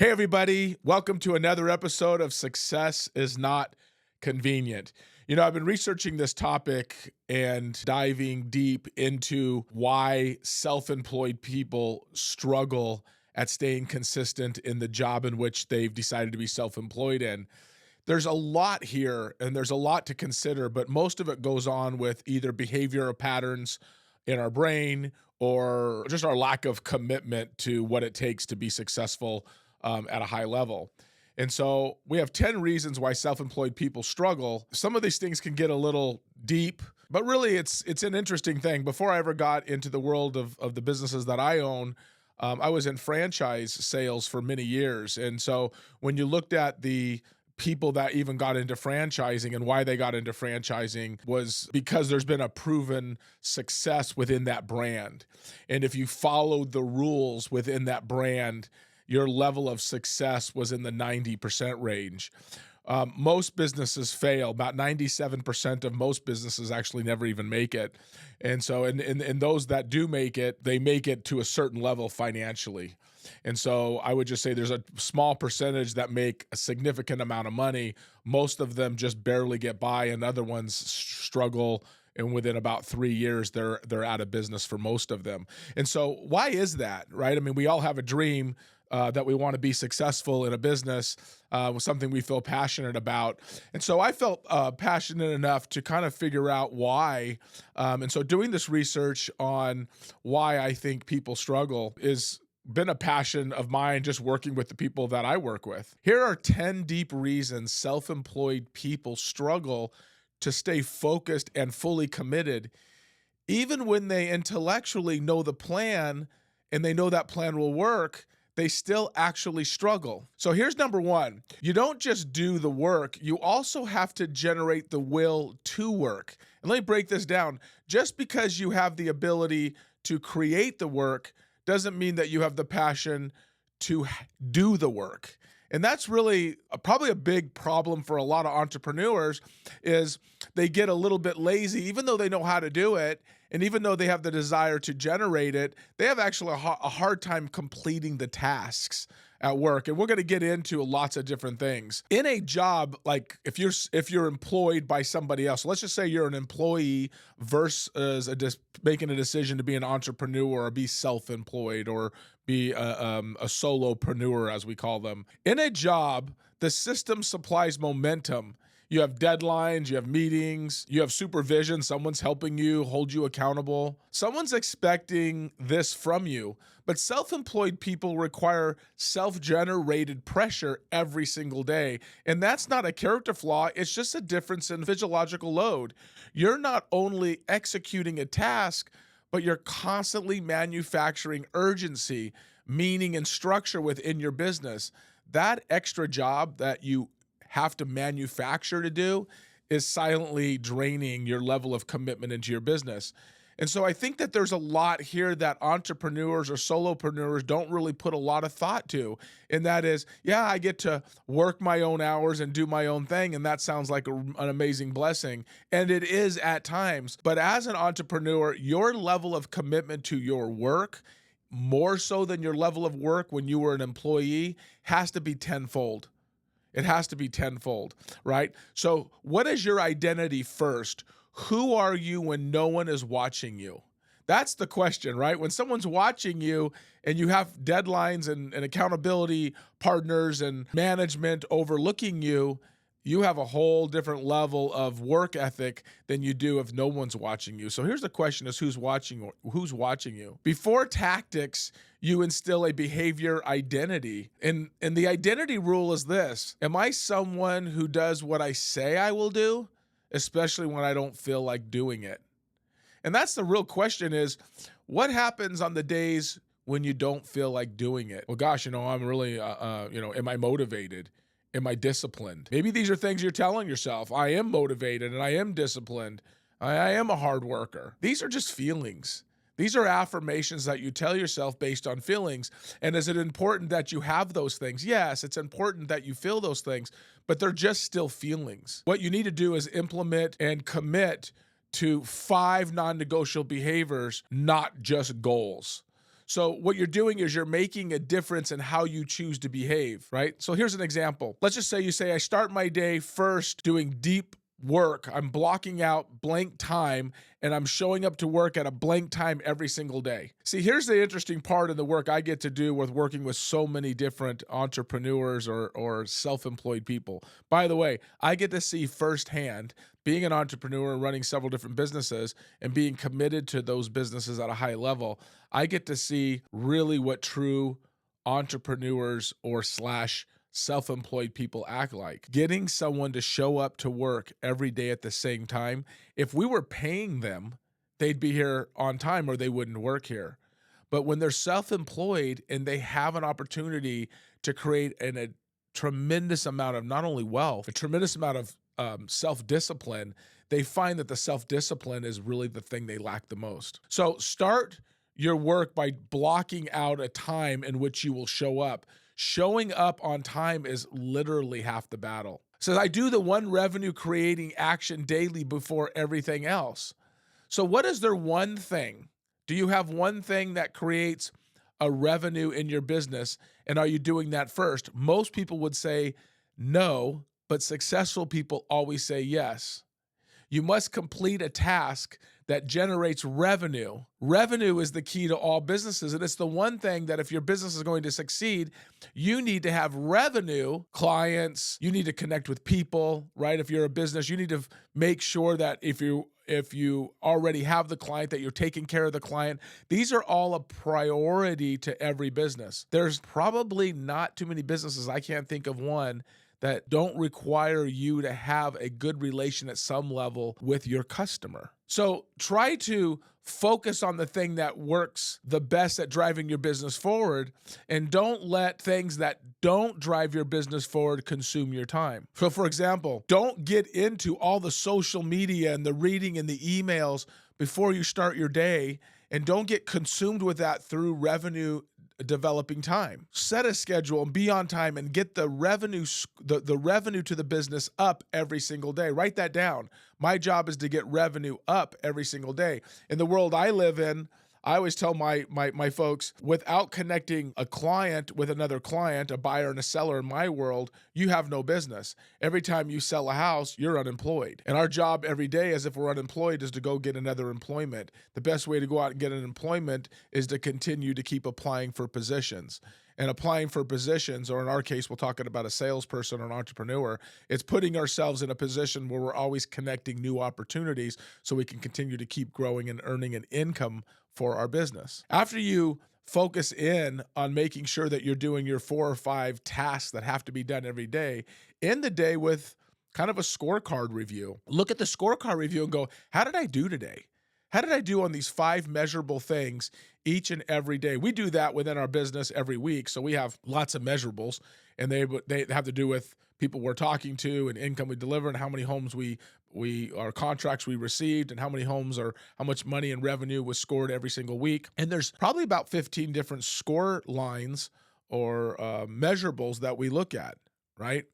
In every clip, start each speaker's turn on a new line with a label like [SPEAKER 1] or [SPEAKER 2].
[SPEAKER 1] Hey, everybody. Welcome to another episode of Success is Not Convenient. I've been researching this topic and diving deep into why self employed people struggle at staying consistent in the job in which they've decided to be self employed in. There's a lot here and there's a lot to consider, but most of it goes on with either behavioral patterns in our brain or just our lack of commitment to what it takes to be successful at a high level. And so we have 10 reasons why self-employed people struggle. Some of these things can get a little deep, but really it's an interesting thing. Before I ever got into the world of the businesses that I own, I was in franchise sales for many years. And so when you looked at the people that even got into franchising and why they got into franchising was because there's been a proven success within that brand. And if you followed the rules within that brand, your level of success was in the 90% range. Most businesses fail. About 97% of most businesses actually never even make it. And so, in those that do make it, they make it to a certain level financially. And so I would just say there's a small percentage that make a significant amount of money. Most of them just barely get by, and other ones struggle. And within about 3 years, they're out of business for most of them. And so why is that, right? I mean, we all have a dream that we want to be successful in a business with something we feel passionate about. And so I felt passionate enough to kind of figure out why. And so doing this research on why I think people struggle is been a passion of mine, just working with the people that I work with. Here are 10 deep reasons self-employed people struggle to stay focused and fully committed, even when they intellectually know the plan and they know that plan will work. They still actually struggle. So here's number one. You don't just do the work, you also have to generate the will to work. And let me break this down. Just because you have the ability to create the work doesn't mean that you have the passion to do the work. And that's really probably a big problem for a lot of entrepreneurs is they get a little bit lazy, even though they know how to do it. And even though they have the desire to generate it, they have actually a hard time completing the tasks at work. And we're going to get into lots of different things. In a job, like if you're employed by somebody else, let's just say you're an employee versus making a decision to be an entrepreneur or be self-employed or be a solopreneur, as we call them. In a job, the system supplies momentum. You have deadlines, you have meetings, you have supervision, someone's helping you, hold you accountable. Someone's expecting this from you, but self-employed people require self-generated pressure every single day. And that's not a character flaw, it's just a difference in physiological load. You're not only executing a task, but you're constantly manufacturing urgency, meaning, and structure within your business. That extra job that you have to manufacture to do is silently draining your level of commitment into your business. And so I think that there's a lot here that entrepreneurs or solopreneurs don't really put a lot of thought to. And that is, yeah, I get to work my own hours and do my own thing. And that sounds like an amazing blessing. And it is at times. But as an entrepreneur, your level of commitment to your work, more so than your level of work when you were an employee, has to be tenfold. It has to be tenfold, right? So what is your identity first? Who are you when no one is watching you? That's the question, right? When someone's watching you and you have deadlines and accountability partners and management overlooking you, you have a whole different level of work ethic than you do if no one's watching you. So here's the question is who's watching you? Before tactics, you instill a behavior identity. And the identity rule is this: am I someone who does what I say I will do, especially when I don't feel like doing it? And that's the real question is, what happens on the days when you don't feel like doing it? Well, gosh, I'm really, am I motivated? Am I disciplined? Maybe these are things you're telling yourself. I am motivated and I am disciplined. I am a hard worker. These are just feelings. These are affirmations that you tell yourself based on feelings. And is it important that you have those things? Yes, it's important that you feel those things, but they're just still feelings. What you need to do is implement and commit to 5 non-negotiable behaviors, not just goals. So what you're doing is you're making a difference in how you choose to behave, right? So here's an example. Let's just say you say, I start my day first doing deep work. I'm blocking out blank time and I'm showing up to work at a blank time every single day. See, here's the interesting part of the work I get to do with working with so many different entrepreneurs or self-employed people. By the way, I get to see firsthand being an entrepreneur and running several different businesses and being committed to those businesses at a high level. I get to see really what true entrepreneurs or slash self-employed people act like. Getting someone to show up to work every day at the same time, if we were paying them, they'd be here on time or they wouldn't work here. But when they're self-employed and they have an opportunity to create a tremendous amount of not only wealth, a tremendous amount of self-discipline, they find that the self-discipline is really the thing they lack the most. So start your work by blocking out a time in which you will show up. Showing up on time is literally half the battle. Says, I do the one revenue creating action daily before everything else. So what is their one thing? Do you have one thing that creates a revenue in your business? And are you doing that first? Most people would say no, but successful people always say yes. You must complete a task that generates revenue. Revenue is the key to all businesses. And it's the one thing that if your business is going to succeed, you need to have revenue, clients, you need to connect with people, right? If you're a business, you need to make sure that if you already have the client, that you're taking care of the client. These are all a priority to every business. There's probably not too many businesses, I can't think of one, that don't require you to have a good relation at some level with your customer. So try to focus on the thing that works the best at driving your business forward, and don't let things that don't drive your business forward consume your time. So for example, don't get into all the social media and the reading and the emails before you start your day, and don't get consumed with that through revenue developing time. Set a schedule and be on time and get the revenue to the business up every single day. Write that down. My job is to get revenue up every single day. In the world I live in, I always tell my folks, without connecting a client with another client, a buyer and a seller in my world, you have no business. Every time you sell a house, you're unemployed. And our job every day, as if we're unemployed, is to go get another employment. The best way to go out and get an employment is to continue to keep applying for positions. And applying for positions, or in our case, we're talking about a salesperson or an entrepreneur, it's putting ourselves in a position where we're always connecting new opportunities so we can continue to keep growing and earning an income for our business. After you focus in on making sure that you're doing your 4 or 5 tasks that have to be done every day, end the day with kind of a scorecard review. Look at the scorecard review and go, how did I do today? How did I do on these 5 measurable things each and every day? We do that within our business every week. So we have lots of measurables, and they have to do with people we're talking to and income we deliver and how many homes our contracts we received and how many homes or how much money and revenue was scored every single week. And there's probably about 15 different score lines or measurables that we look at, right?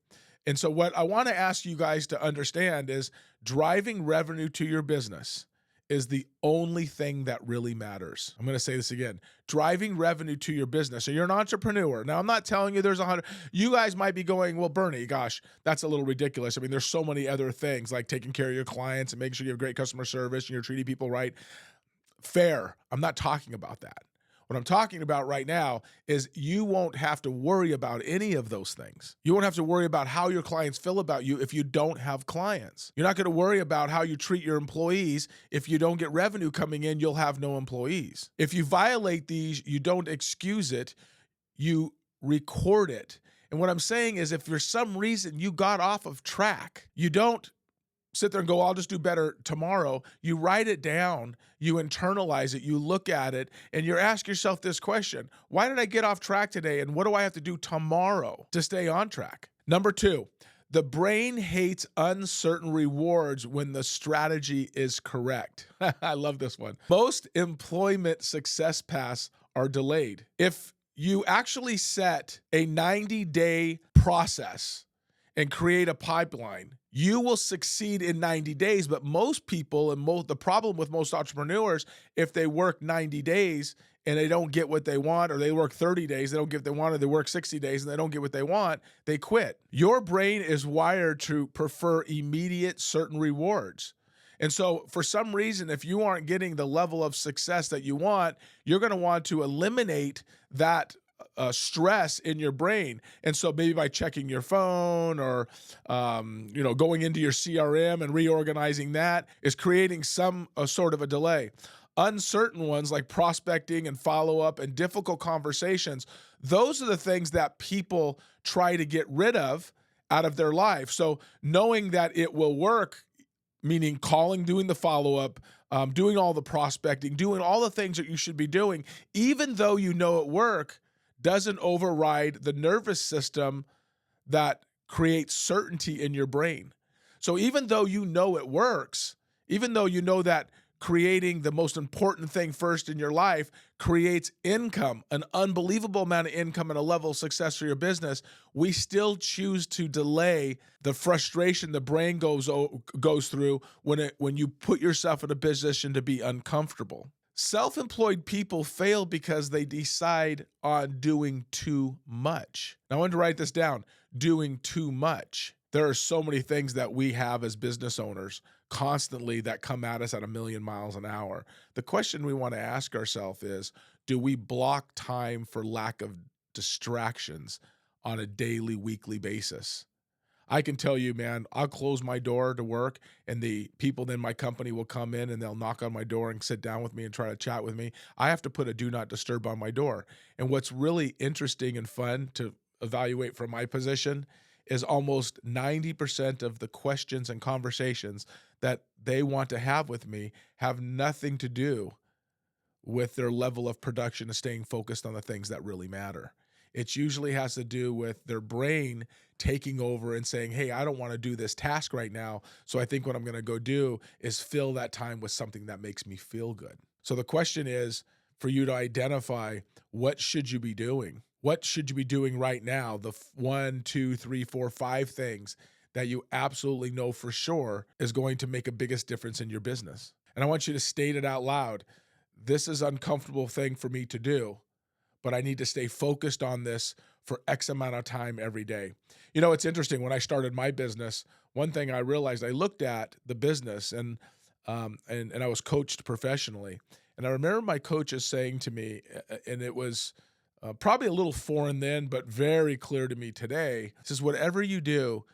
[SPEAKER 1] And so what I want to ask you guys to understand is driving revenue to your business is the only thing that really matters. I'm going to say this again. Driving revenue to your business. So you're an entrepreneur. Now, I'm not telling you there's 100. You guys might be going, well, Bernie, gosh, that's a little ridiculous. I mean, there's so many other things like taking care of your clients and making sure you have great customer service and you're treating people right. Fair. I'm not talking about that. What I'm talking about right now is you won't have to worry about any of those things. You won't have to worry about how your clients feel about you if you don't have clients. You're not going to worry about how you treat your employees. If you don't get revenue coming in, you'll have no employees. If you violate these, you don't excuse it, you record it. And what I'm saying is if for some reason you got off of track, you don't sit there and go, I'll just do better tomorrow. You write it down, you internalize it, you look at it, and you ask yourself this question: why did I get off track today, and what do I have to do tomorrow to stay on track? Number 2, the brain hates uncertain rewards when the strategy is correct. I love this one. Most employment success paths are delayed. If you actually set a 90-day process and create a pipeline, you will succeed in 90 days. But most people, and the problem with most entrepreneurs, if they work 90 days and they don't get what they want, or they work 30 days, they don't get what they want, or they work 60 days and they don't get what they want, they quit. Your brain is wired to prefer immediate, certain rewards. And so for some reason, if you aren't getting the level of success that you want, you're going to want to eliminate that stress in your brain. And so maybe by checking your phone or, going into your CRM and reorganizing that is creating some sort of a delay. Uncertain ones like prospecting and follow-up and difficult conversations, those are the things that people try to get rid of out of their life. So knowing that it will work, meaning calling, doing the follow-up, doing all the prospecting, doing all the things that you should be doing, even though you know it work, doesn't override the nervous system that creates certainty in your brain. So even though you know it works, even though you know that creating the most important thing first in your life creates income, an unbelievable amount of income and a level of success for your business, we still choose to delay the frustration the brain goes through when you put yourself in a position to be uncomfortable. Self-employed people fail because they decide on doing too much. Now, I want to write this down, doing too much. There are so many things that we have as business owners constantly that come at us at 1,000,000 miles an hour. The question we want to ask ourselves is, do we block time for lack of distractions on a daily, weekly basis? I can tell you, man, I'll close my door to work and the people in my company will come in and they'll knock on my door and sit down with me and try to chat with me. I have to put a do not disturb on my door. And what's really interesting and fun to evaluate from my position is almost 90% of the questions and conversations that they want to have with me have nothing to do with their level of production and staying focused on the things that really matter. It usually has to do with their brain taking over and saying, hey, I don't want to do this task right now. So I think what I'm going to go do is fill that time with something that makes me feel good. So the question is for you to identify, what should you be doing? What should you be doing right now? The 1, 2, 3, 4, 5 things that you absolutely know for sure is going to make a biggest difference in your business. And I want you to state it out loud. This is an uncomfortable thing for me to do, but I need to stay focused on this for X amount of time every day. You know, it's interesting. When I started my business, one thing I realized, I looked at the business and I was coached professionally. And I remember my coaches saying to me, and it was probably a little foreign then, but very clear to me today, it says, whatever you do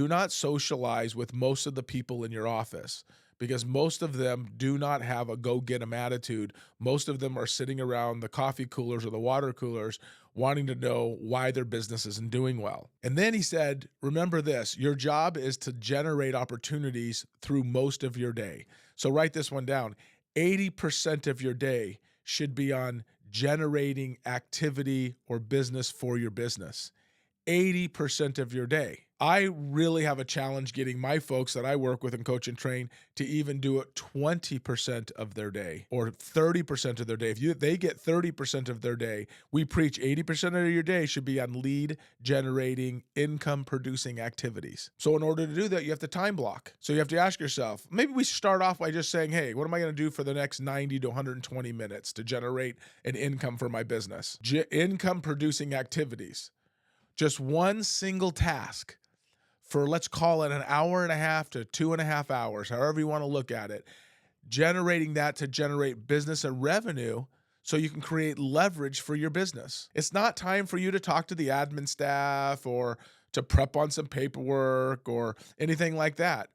[SPEAKER 1] not socialize with most of the people in your office, because most of them do not have a go-get-'em attitude. Most of them are sitting around the coffee coolers or the water coolers wanting to know why their business isn't doing well. And then he said, remember this, your job is to generate opportunities through most of your day. So write this one down. 80% of your day should be on generating activity or business for your business. 80% of your day. I really have a challenge getting my folks that I work with and coach and train to even do it 20% of their day or 30% of their day. If they get 30% of their day, we preach 80% of your day should be on lead generating, income producing activities. So in order to do that, you have to time block. So you have to ask yourself, maybe we start off by just saying, hey, what am I going to do for the next 90 to 120 minutes to generate an income for my business? Income producing activities. Just one single task for, let's call it an hour and a half to 2.5 hours, however you want to look at it, generating that to generate business and revenue so you can create leverage for your business. It's not time for you to talk to the admin staff or to prep on some paperwork or anything like that.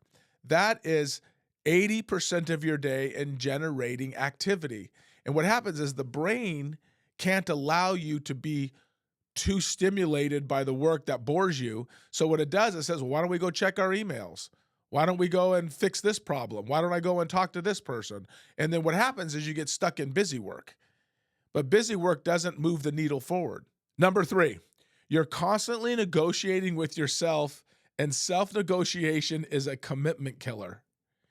[SPEAKER 1] That is 80% of your day in generating activity. And what happens is the brain can't allow you to be too stimulated by the work that bores you. So what it does, it says, well, why don't we go check our emails? Why don't we go and fix this problem? Why don't I go and talk to this person? And then what happens is you get stuck in busy work. But busy work doesn't move the needle forward. Number 3, you're constantly negotiating with yourself, and self-negotiation is a commitment killer.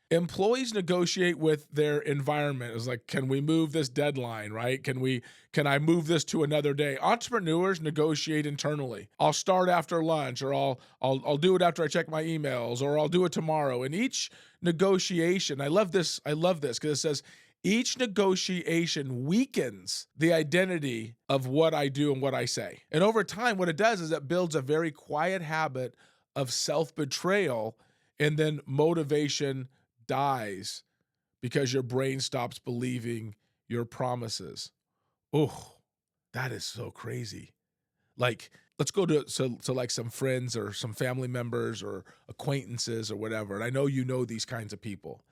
[SPEAKER 1] Employees negotiate with their environment. It's like, can we move this deadline, right? Can I move this to another day? Entrepreneurs negotiate internally. I'll start after lunch, or I'll do it after I check my emails, or I'll do it tomorrow. And each negotiation, I love this because it says Each negotiation weakens the identity of what I do and what I say. And over time, what it does is it builds a very quiet habit of self-betrayal, and then motivation dies because your brain stops believing your promises. Oh, that is so crazy. Like, let's go to like some friends or some family members or acquaintances or whatever. And I know you know these kinds of people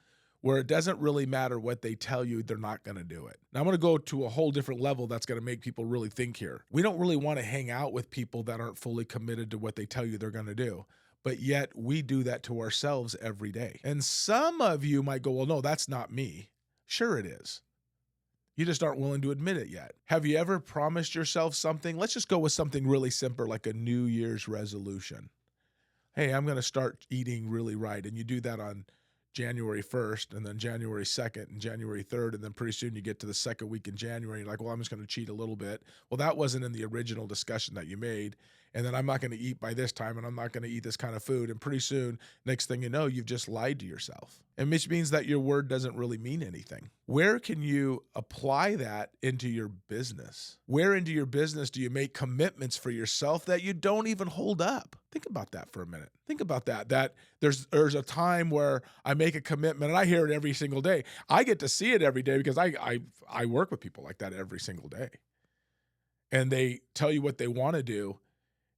[SPEAKER 1] where it doesn't really matter what they tell you, they're not going to do it. Now I'm going to go to a whole different level that's going to make people really think here. We don't really want to hang out with people that aren't fully committed to what they tell you they're going to do. But yet we do that to ourselves every day. And some of you might go, well, no, that's not me. Sure it is. You just aren't willing to admit it yet. Have you ever promised yourself something? Let's just go with something really simple, like a New Year's resolution. Hey, I'm going to start eating really right. And you do that on January 1st and then January 2nd and January 3rd. And then pretty soon you get to the second week in January. You're like, well, I'm just going to cheat a little bit. Well, that wasn't in the original discussion that you made. And then I'm not going to eat by this time and I'm not going to eat this kind of food. And pretty soon, next thing you know, you've just lied to yourself. And which means that your word doesn't really mean anything. Where can you apply that into your business? Where into your business do you make commitments for yourself that you don't even hold up? Think about that for a minute. Think about that there's a time where I make a commitment and I hear it every single day. I get to see it every day because I work with people like that every single day. And they tell you what they want to do.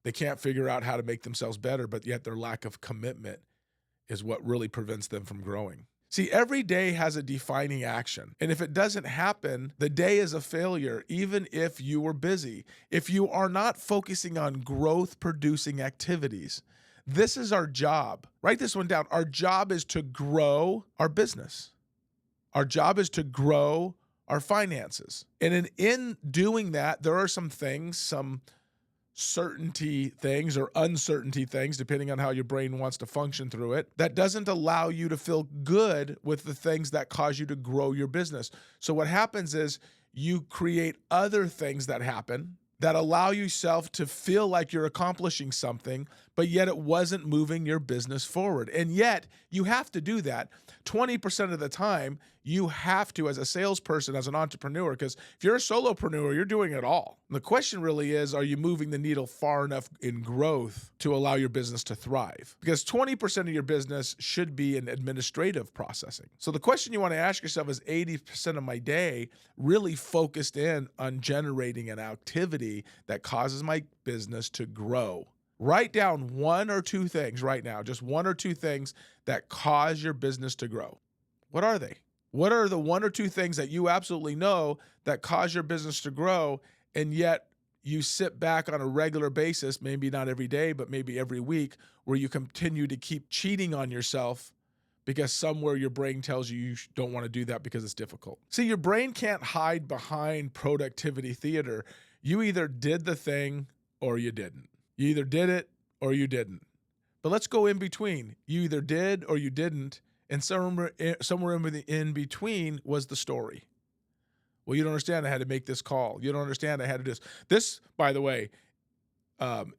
[SPEAKER 1] They can't figure out how to make themselves better, but yet their lack of commitment is what really prevents them from growing. See, every day has a defining action. And if it doesn't happen, the day is a failure, even if you were busy. If you are not focusing on growth-producing activities, this is our job. Write this one down. Our job is to grow our business. Our job is to grow our finances. And in doing that, there are some things, some certainty things or uncertainty things, depending on how your brain wants to function through it, that doesn't allow you to feel good with the things that cause you to grow your business. So what happens is you create other things that happen that allow yourself to feel like you're accomplishing something, but yet it wasn't moving your business forward. And yet you have to do that 20% of the time. You have to, as a salesperson, as an entrepreneur, because if you're a solopreneur, you're doing it all. And the question really is, are you moving the needle far enough in growth to allow your business to thrive? Because 20% of your business should be in administrative processing. So the question you want to ask yourself is, 80% of my day really focused in on generating an activity that causes my business to grow? Write down one or two things right now, just one or two things that cause your business to grow. What are they? What are the one or two things that you absolutely know that cause your business to grow, and yet you sit back on a regular basis, maybe not every day, but maybe every week, where you continue to keep cheating on yourself because somewhere your brain tells you you don't want to do that because it's difficult. See, your brain can't hide behind productivity theater. You either did the thing or you didn't. You either did it or you didn't. But let's go in between. You either did or you didn't, and somewhere in between was the story. Well, you don't understand I had to make this call. You don't understand I had to do this. This, by the way,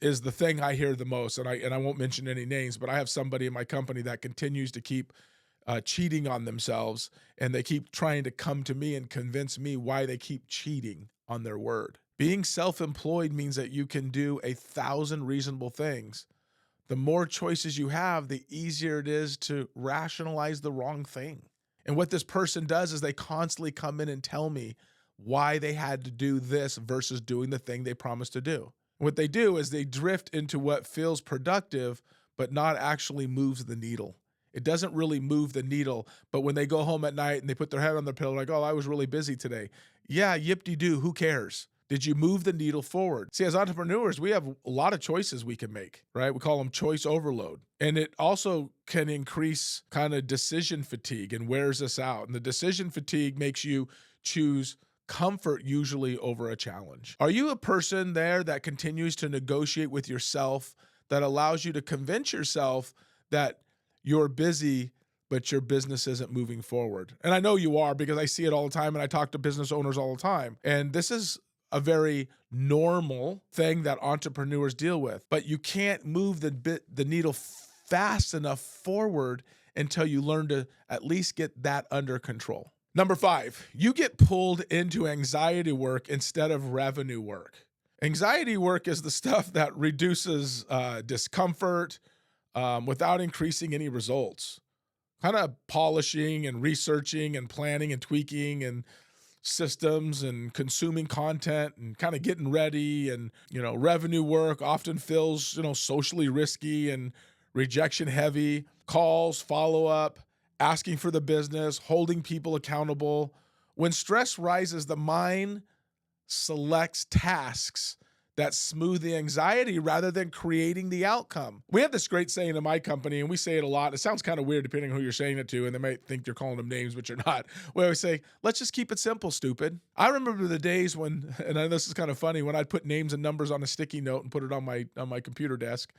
[SPEAKER 1] is the thing I hear the most, and I won't mention any names, but I have somebody in my company that continues to keep cheating on themselves, and they keep trying to come to me and convince me why they keep cheating on their word. Being self-employed means that you can do 1,000 reasonable things. The more choices you have, the easier it is to rationalize the wrong thing. And what this person does is they constantly come in and tell me why they had to do this versus doing the thing they promised to do. What they do is they drift into what feels productive, but not actually moves the needle. It doesn't really move the needle, but when they go home at night and they put their head on their pillow like, oh, I was really busy today. Yeah, yip-de-doo, who cares? Did you move the needle forward? See, as entrepreneurs, we have a lot of choices we can make, right? We call them choice overload. And it also can increase kind of decision fatigue and wears us out. And the decision fatigue makes you choose comfort usually over a challenge. Are you a person there that continues to negotiate with yourself that allows you to convince yourself that you're busy, but your business isn't moving forward? And I know you are, because I see it all the time and I talk to business owners all the time. And this is a very normal thing that entrepreneurs deal with, but you can't move the needle fast enough forward until you learn to at least get that under control. Number 5, you get pulled into anxiety work instead of revenue work. Anxiety work is the stuff that reduces discomfort without increasing any results. Kind of polishing and researching and planning and tweaking and systems and consuming content and kind of getting ready. And revenue work often feels socially risky and rejection heavy. Calls, follow up, asking for the business, holding people accountable. When stress rises, the mind selects tasks that smooth the anxiety rather than creating the outcome. We have this great saying in my company, and we say it a lot. It sounds kind of weird depending on who you're saying it to, and they might think you're calling them names, but you're not. We always say, let's just keep it simple, stupid. I remember the days when, and I know this is kind of funny, when I'd put names and numbers on a sticky note and put it on my computer desk.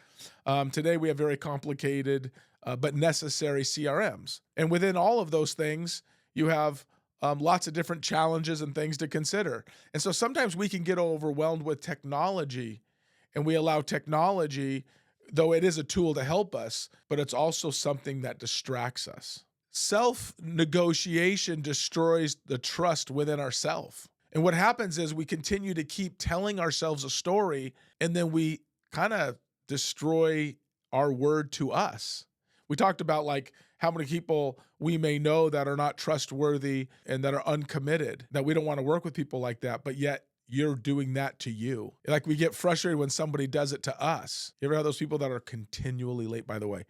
[SPEAKER 1] Today we have very complicated but necessary CRMs. And within all of those things, you have lots of different challenges and things to consider. And so sometimes we can get overwhelmed with technology, and we allow technology, though it is a tool to help us, but it's also something that distracts us. Self-negotiation destroys the trust within ourselves. And what happens is we continue to keep telling ourselves a story, and then we kind of destroy our word to us. We talked about like how many people we may know that are not trustworthy and that are uncommitted, that we don't want to work with people like that, but yet you're doing that to you. Like we get frustrated when somebody does it to us. You ever have those people that are continually late? By the way,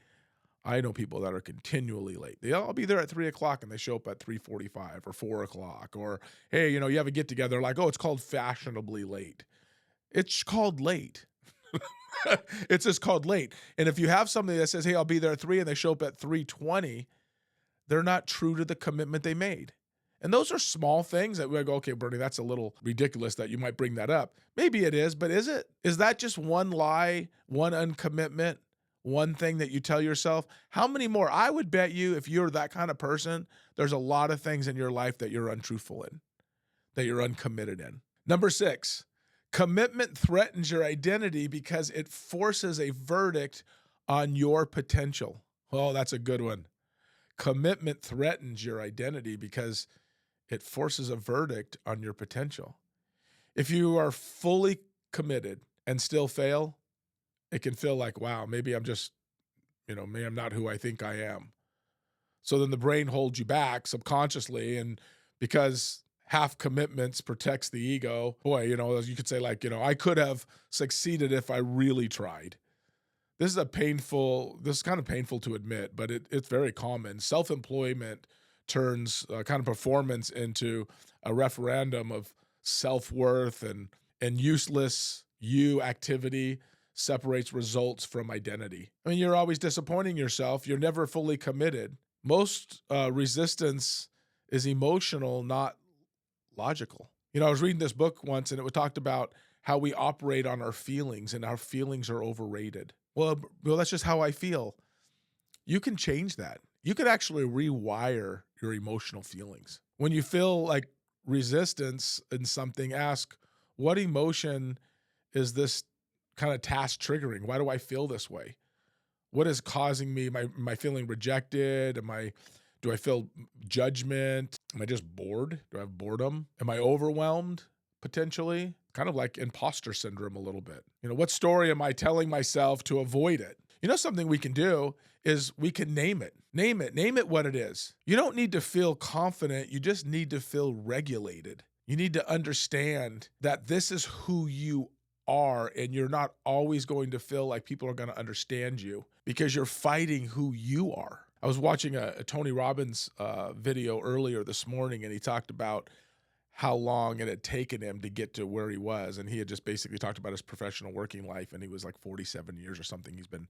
[SPEAKER 1] I know people that are continually late. I'll be there at 3:00 and they show up at 3:45 or 4:00, or, hey, you have a get together, like, oh, it's called fashionably late. It's called late. It's just called late. And if you have somebody that says, hey, I'll be there at 3 and they show up at 3:20, they're not true to the commitment they made. And those are small things that we go, okay, Bernie, that's a little ridiculous that you might bring that up. Maybe it is, but is it? Is that just one lie, one uncommitment, one thing that you tell yourself? How many more? I would bet you if you're that kind of person, there's a lot of things in your life that you're untruthful in, that you're uncommitted in. Number 6, commitment threatens your identity because it forces a verdict on your potential. Oh, that's a good one. Commitment threatens your identity because it forces a verdict on your potential. If you are fully committed and still fail, it can feel like, wow, maybe I'm just, maybe I'm not who I think I am. So then the brain holds you back subconsciously, and because half commitments protects the ego. Boy, you could say like, I could have succeeded if I really tried. This is kind of painful to admit, but it's very common. Self-employment turns kind of performance into a referendum of self-worth, and useless activity separates results from identity. I mean, you're always disappointing yourself. You're never fully committed. Most resistance is emotional, not logical. I was reading this book once, and it talked about how we operate on our feelings, and our feelings are overrated. Well, that's just how I feel. You can change that. You could actually rewire your emotional feelings. When you feel like resistance in something, ask, what emotion is this kind of task triggering? Why do I feel this way? What is causing me? Am I feeling rejected? Do I feel judgment? Am I just bored? Do I have boredom? Am I overwhelmed potentially? Kind of like imposter syndrome a little bit. What story am I telling myself to avoid it? Something we can do is we can name it. Name it what it is. You don't need to feel confident. You just need to feel regulated. You need to understand that this is who you are, and you're not always going to feel like people are going to understand you because you're fighting who you are. I was watching a Tony Robbins video earlier this morning, and he talked about how long it had taken him to get to where he was. And he had just basically talked about his professional working life, and he was like 47 years or something he's been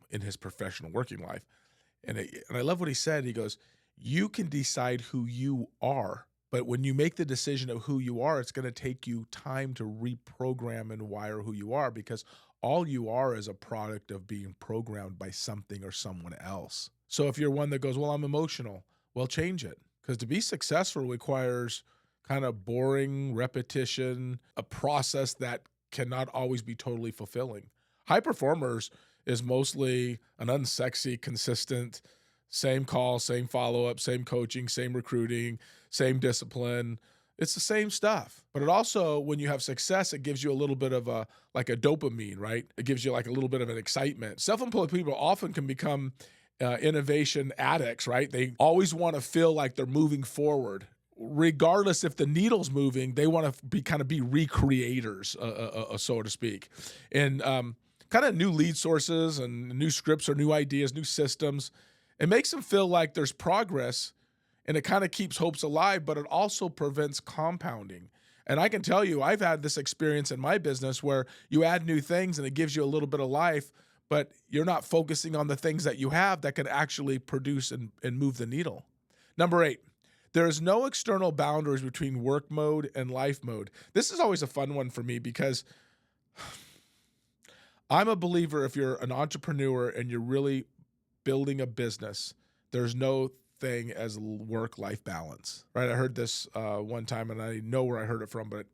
[SPEAKER 1] in his professional working life. And I love what he said. He goes, you can decide who you are, but when you make the decision of who you are, it's going to take you time to reprogram and wire who you are, because all you are is a product of being programmed by something or someone else. So if you're one that goes, well, I'm emotional, well, change it. Because to be successful requires kind of boring repetition, a process that cannot always be totally fulfilling. High performers is mostly an unsexy, consistent Same call, same follow-up, same coaching, same recruiting, same discipline. It's the same stuff. But it also, when you have success, it gives you a little bit of a like a dopamine, right? It gives you like a little bit of an excitement. Self-employed people often can become innovation addicts, right? They always want to feel like they're moving forward. Regardless if the needle's moving, they want to be recreators, so to speak. And kind of new lead sources and new scripts or new ideas, new systems. It makes them feel like there's progress, and it kind of keeps hopes alive, but it also prevents compounding. And I can tell you, I've had this experience in my business where you add new things and it gives you a little bit of life, but you're not focusing on the things that you have that can actually produce and move the needle. Number 8, there is no external boundaries between work mode and life mode. This is always a fun one for me because I'm a believer if you're an entrepreneur and you're really building a business, there's no thing as work-life balance, right? I heard this one time, and I know where I heard it from, but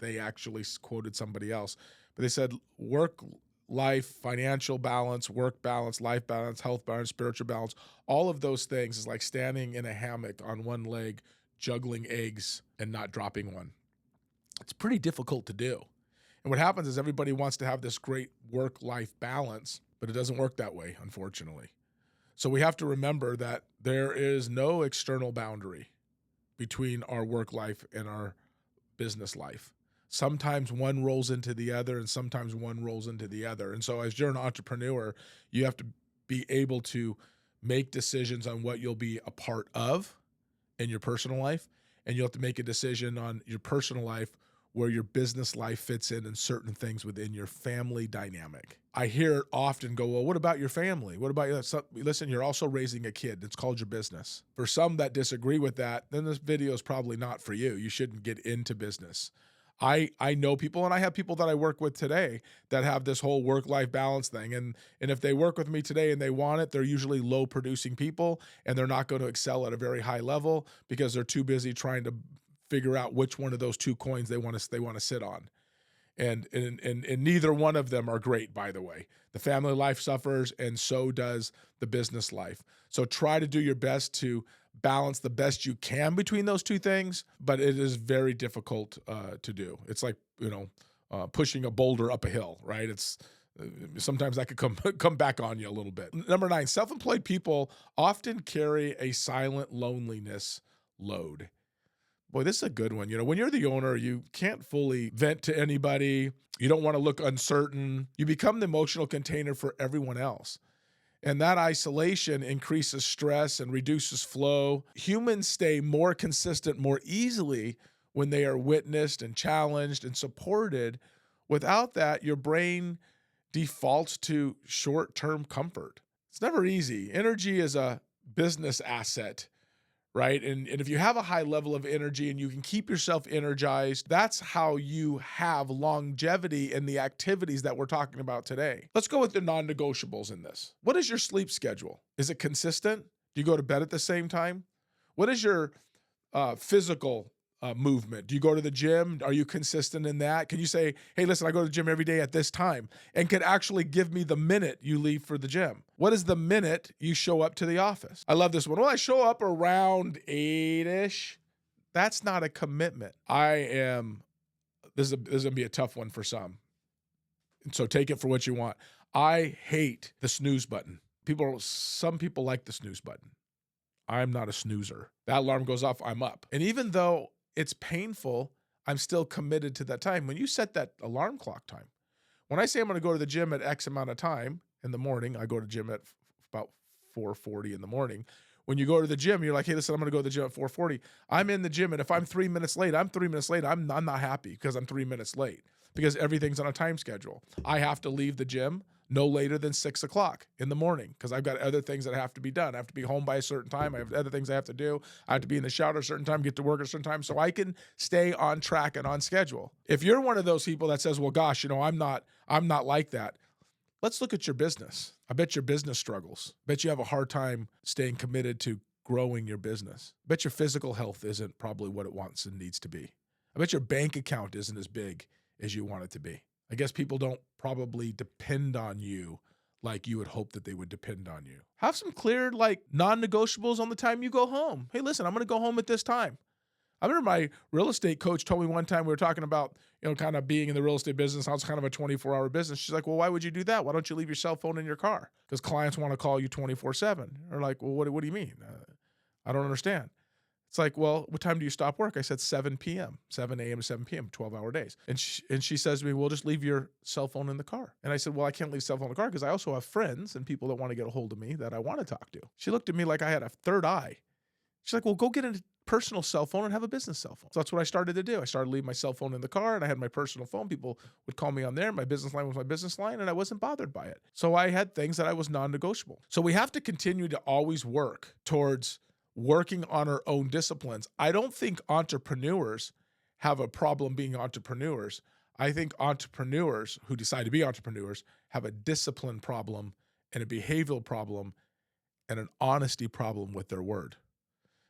[SPEAKER 1] they actually quoted somebody else. But they said work, life, financial balance, work balance, life balance, health balance, spiritual balance, all of those things is like standing in a hammock on one leg, juggling eggs and not dropping one. It's pretty difficult to do. And what happens is everybody wants to have this great work-life balance, but it doesn't work that way, unfortunately. So we have to remember that there is no external boundary between our work life and our business life. Sometimes one rolls into the other and sometimes one rolls into the other. And so as you're an entrepreneur, you have to be able to make decisions on what you'll be a part of in your personal life, and you'll have to make a decision on your personal life where your business life fits in and certain things within your family dynamic. I hear it often go, well, what about your family? What about you? Listen, you're also raising a kid. It's called your business. For some that disagree with that, then this video is probably not for you. You shouldn't get into business. I know people, and I have people that I work with today that have this whole work-life balance thing. And if they work with me today and they want it, they're usually low-producing people, and they're not going to excel at a very high level because they're too busy trying to figure out which one of those two coins they want to sit on. And neither one of them are great, by the way. The family life suffers, and so does the business life. So try to do your best to balance the best you can between those two things, but it is very difficult to do. It's like, pushing a boulder up a hill, right? It's sometimes that could come back on you a little bit. Number 9, self-employed people often carry a silent loneliness load. Boy, this is a good one. When you're the owner, you can't fully vent to anybody. You don't want to look uncertain. You become the emotional container for everyone else. And that isolation increases stress and reduces flow. Humans stay more consistent more easily when they are witnessed and challenged and supported. Without that, your brain defaults to short-term comfort. It's never easy. Energy is a business asset, right? And if you have a high level of energy and you can keep yourself energized, that's how you have longevity in the activities that we're talking about today. Let's go with the non-negotiables in this. What is your sleep schedule? Is it consistent? Do you go to bed at the same time? What is your physical movement? Do you go to the gym? Are you consistent in that? Can you say, hey, listen, I go to the gym every day at this time, and can actually give me the minute you leave for the gym? What is the minute you show up to the office? I love this one. Well, I show up around 8-ish. That's not a commitment. This is going to be a tough one for some. So take it for what you want. I hate the snooze button. Some people like the snooze button. I'm not a snoozer. That alarm goes off, I'm up. And even though it's painful, I'm still committed to that time. When you set that alarm clock time, when I say I'm going to go to the gym at X amount of time in the morning, I go to gym at about 4:40 in the morning. When you go to the gym, you're like, hey, listen, I'm going to go to the gym at 4:40. I'm in the gym, and if I'm 3 minutes late, I'm 3 minutes late. I'm not happy because I'm 3 minutes late because everything's on a time schedule. I have to leave the gym no later than 6 o'clock in the morning because I've got other things that have to be done. I have to be home by a certain time. I have other things I have to do. I have to be in the shower at a certain time, get to work at a certain time so I can stay on track and on schedule. If you're one of those people that says, well, gosh, I'm not like that, let's look at your business. I bet your business struggles. I bet you have a hard time staying committed to growing your business. I bet your physical health isn't probably what it wants and needs to be. I bet your bank account isn't as big as you want it to be. I guess people don't probably depend on you like you would hope that they would depend on you. Have some clear, like, non-negotiables on the time you go home. Hey, listen, I'm going to go home at this time. I remember my real estate coach told me one time, we were talking about, kind of being in the real estate business. I was kind of a 24-hour business. She's like, well, why would you do that? Why don't you leave your cell phone in your car? Because clients want to call you 24/7. Or like, well, what do you mean? I don't understand. It's like, well, what time do you stop work? I said 7 p.m., 7 a.m. to 7 p.m., 12-hour days. And she says to me, well, just leave your cell phone in the car. And I said, well, I can't leave cell phone in the car because I also have friends and people that want to get a hold of me that I want to talk to. She looked at me like I had a third eye. She's like, well, go get a personal cell phone and have a business cell phone. So that's what I started to do. I started leaving my cell phone in the car, and I had my personal phone. People would call me on there. My business line was my business line, and I wasn't bothered by it. So I had things that I was non-negotiable. So we have to continue to always work towards working on our own disciplines. I don't think entrepreneurs have a problem being entrepreneurs. I think entrepreneurs who decide to be entrepreneurs have a discipline problem and a behavioral problem and an honesty problem with their word.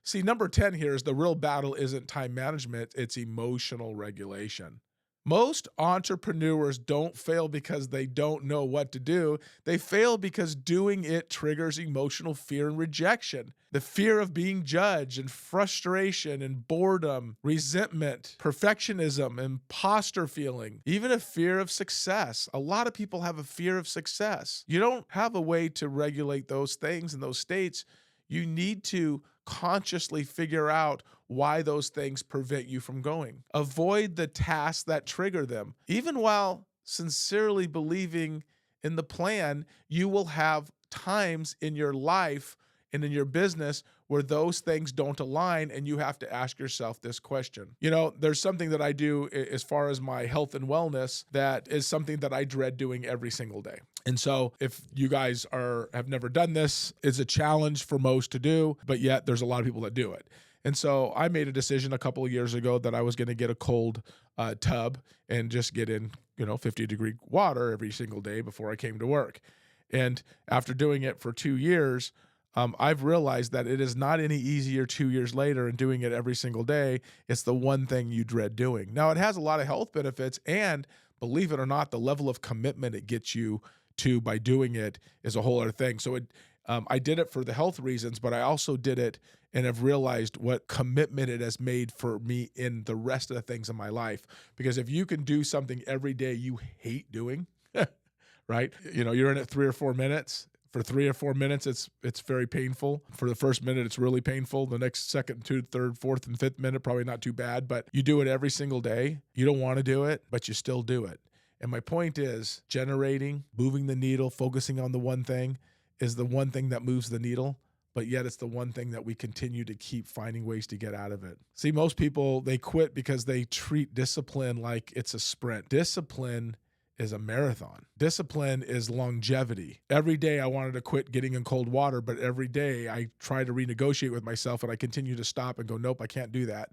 [SPEAKER 1] See, number 10 here is the real battle isn't time management, it's emotional regulation. Most entrepreneurs don't fail because they don't know what to do. They fail because doing it triggers emotional fear and rejection. The fear of being judged and frustration and boredom, resentment, perfectionism, imposter feeling, even a fear of success. A lot of people have a fear of success. You don't have a way to regulate those things in those states. You need to consciously figure out why those things prevent you from going. Avoid the tasks that trigger them. Even while sincerely believing in the plan, you will have times in your life and in your business where those things don't align, and you have to ask yourself this question. There's something that I do as far as my health and wellness that is something that I dread doing every single day. And so if you guys have never done this, it's a challenge for most to do, but yet there's a lot of people that do it. And so I made a decision a couple of years ago that I was going to get a cold tub and just get in, 50-degree water every single day before I came to work. And after doing it for 2 years, I've realized that it is not any easier 2 years later and doing it every single day. It's the one thing you dread doing. Now, it has a lot of health benefits, and believe it or not, the level of commitment it gets you to by doing it is a whole other thing. So I did it for the health reasons, but I also did it and have realized what commitment it has made for me in the rest of the things in my life. Because if you can do something every day you hate doing, right? You're in it 3 or 4 minutes. For 3 or 4 minutes, it's very painful. For the first minute, it's really painful. The next second, 2, 3rd, 4th, and 5th minute, probably not too bad. But you do it every single day. You don't want to do it, but you still do it. And my point is, generating, moving the needle, focusing on the one thing is the one thing that moves the needle, but yet it's the one thing that we continue to keep finding ways to get out of it. See, most people, they quit because they treat discipline like it's a sprint. Discipline is a marathon. Discipline is longevity. Every day I wanted to quit getting in cold water, but every day I try to renegotiate with myself, and I continue to stop and go, nope, I can't do that,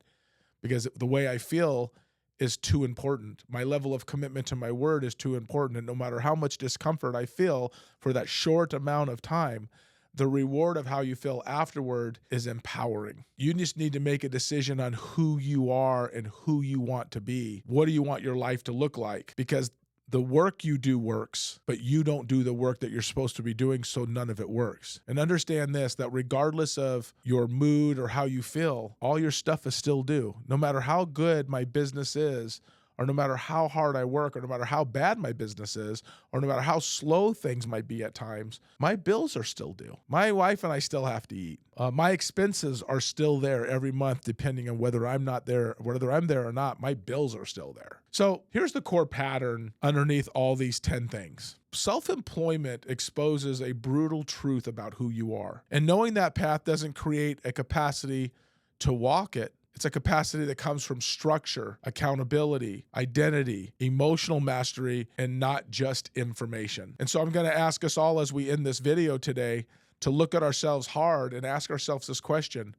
[SPEAKER 1] because the way I feel is too important. My level of commitment to my word is too important. And no matter how much discomfort I feel for that short amount of time, the reward of how you feel afterward is empowering. You just need to make a decision on who you are and who you want to be. What do you want your life to look like? Because the work you do works, but you don't do the work that you're supposed to be doing, so none of it works. And understand this, that regardless of your mood or how you feel, all your stuff is still due. No matter how good my business is, or no matter how hard I work, or no matter how bad my business is, or no matter how slow things might be at times, my bills are still due. My wife and I still have to eat. My expenses are still there every month, depending on whether I'm there or not. My bills are still there. So here's the core pattern underneath all these 10 things. Self-employment exposes a brutal truth about who you are. And knowing that path doesn't create a capacity to walk it. It's a capacity that comes from structure, accountability, identity, emotional mastery, and not just information. And so I'm going to ask us all as we end this video today to look at ourselves hard and ask ourselves this question: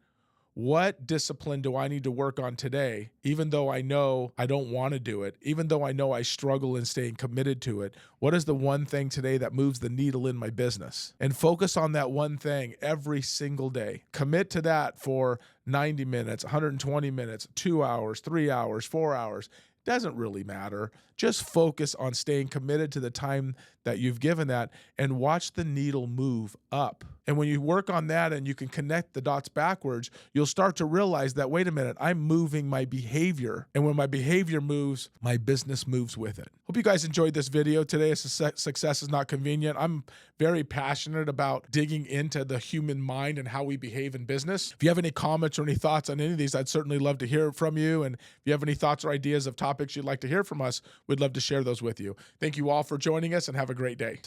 [SPEAKER 1] what discipline do I need to work on today, even though I know I don't want to do it, even though I know I struggle in staying committed to it? What is the one thing today that moves the needle in my business? And focus on that one thing every single day. Commit to that for 90 minutes, 120 minutes, 2 hours, 3 hours, 4 hours. doesn't really matter. Just focus on staying committed to the time that you've given that and watch the needle move up. And when you work on that and you can connect the dots backwards, you'll start to realize that, wait a minute, I'm moving my behavior. And when my behavior moves, my business moves with it. Hope you guys enjoyed this video today. Success is not convenient. I'm very passionate about digging into the human mind and how we behave in business. If you have any comments or any thoughts on any of these, I'd certainly love to hear from you. And if you have any thoughts or ideas of topics you'd like to hear from us, we'd love to share those with you. Thank you all for joining us and have a great day.